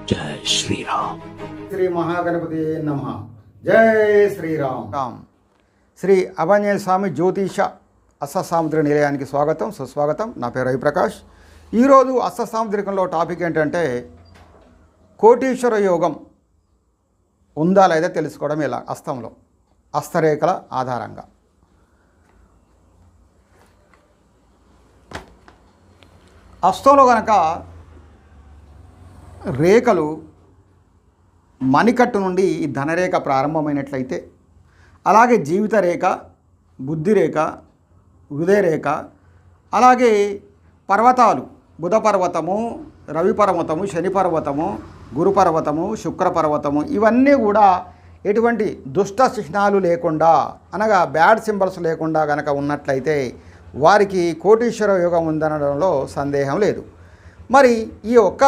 जय श्री राम। श्री महागणपति नमः। जय శ్రీరామ్. శ్రీ అభంజనేయ స్వామి జ్యోతిష అష్టసాముద్రిక నిలయానికి స్వాగతం, సుస్వాగతం. నా పేరు రవిప్రకాష్. ఈరోజు అష్టసాముద్రికంలో టాపిక్ ఏంటంటే కోటీశ్వర యోగం ఉందా లేదా తెలుసుకోవడం ఎలా, హస్తంలో హస్తరేఖల ఆధారంగా. హస్తంలో కనుక రేఖలు మణికట్టు నుండి ఈ ధనరేఖ ప్రారంభమైనట్లయితే, అలాగే జీవిత రేఖ, బుద్ధి రేఖ, హృదయ రేఖ, అలాగే పర్వతాలు బుధ పర్వతము, రవి పర్వతము, శని పర్వతము, గురు పర్వతము, శుక్ర పర్వతము, ఇవన్నీ కూడా ఎటువంటి దుష్ట చిహ్నాలు లేకుండా, అనగా బ్యాడ్ సింబల్స్ లేకుండా కనుక ఉన్నట్లయితే వారికి కోటీశ్వర యోగం ఉందనడంలో సందేహం లేదు. మరి ఈ ఒక్క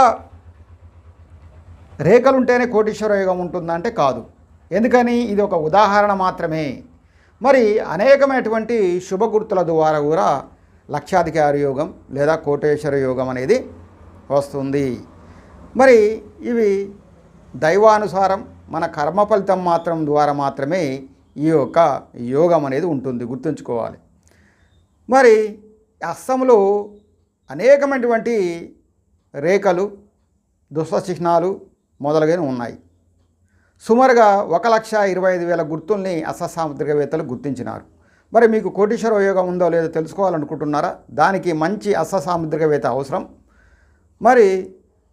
రేఖలుంటేనే కోటీశ్వర యోగం ఉంటుందంటే కాదు. ఎందుకని? ఇది ఒక ఉదాహరణ మాత్రమే. మరి అనేకమైనటువంటి శుభగుర్తుల ద్వారా కూడా లక్షాధికారి యోగం లేదా కోటీశ్వర యోగం అనేది వస్తుంది. మరి ఇవి దైవానుసారం మన కర్మ ఫలితం మాత్రం ద్వారా మాత్రమే ఈ యొక్క యోగం అనేది ఉంటుంది, గుర్తుంచుకోవాలి. మరి హస్తంలో అనేకమైనటువంటి రేఖలు, దుష్ట చిహ్నాలు మొదలుగానే ఉన్నాయి. సుమారుగా 1,25,000 గుర్తుల్ని అష్టసాముద్రికవేత్తలు గుర్తించినారు. మరి మీకు కోటీశ్వర యోగం ఉందో లేదో తెలుసుకోవాలనుకుంటున్నారా? దానికి మంచి అష్టసాముద్రికవేత్త అవసరం. మరి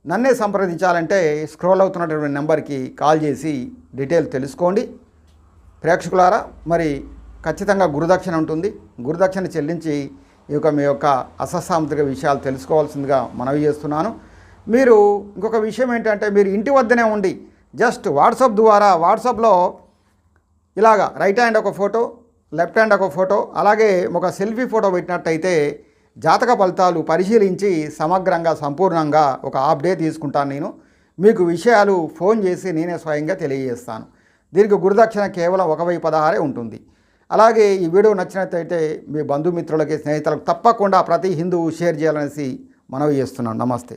నన్నే సంప్రదించాలంటే స్క్రోల్ అవుతున్నటువంటి నెంబర్కి కాల్ చేసి డీటెయిల్ తెలుసుకోండి. ప్రేక్షకులారా, మరి ఖచ్చితంగా గురుదక్షిణ ఉంటుంది. గురుదక్షిణ చెల్లించి మీ యొక్క అష్టసాముద్రిక విషయాలు తెలుసుకోవాల్సిందిగా మనవి చేస్తున్నాను. మీరు ఇంకొక విషయం ఏంటంటే, మీరు ఇంటి వద్దనే ఉండి జస్ట్ వాట్సాప్ ద్వారా, వాట్సాప్లో ఇలాగా రైట్ హ్యాండ్ ఒక ఫోటో, లెఫ్ట్ హ్యాండ్ ఒక ఫోటో, అలాగే ఒక సెల్ఫీ ఫోటో పెట్టినట్టయితే జాతక ఫలితాలు పరిశీలించి సమగ్రంగా, సంపూర్ణంగా ఒక హాఫ్ డే తీసుకుంటాను నేను. మీకు విషయాలు ఫోన్ చేసి నేనే స్వయంగా తెలియజేస్తాను. దీనికి గురుదక్షిణ కేవలం 1,016 ఉంటుంది. అలాగే ఈ వీడియో నచ్చినట్లయితే మీ బంధుమిత్రులకి, స్నేహితులకు తప్పకుండా ప్రతి హిందువు షేర్ చేయాలనేసి మనవి చేస్తున్నాను. నమస్తే.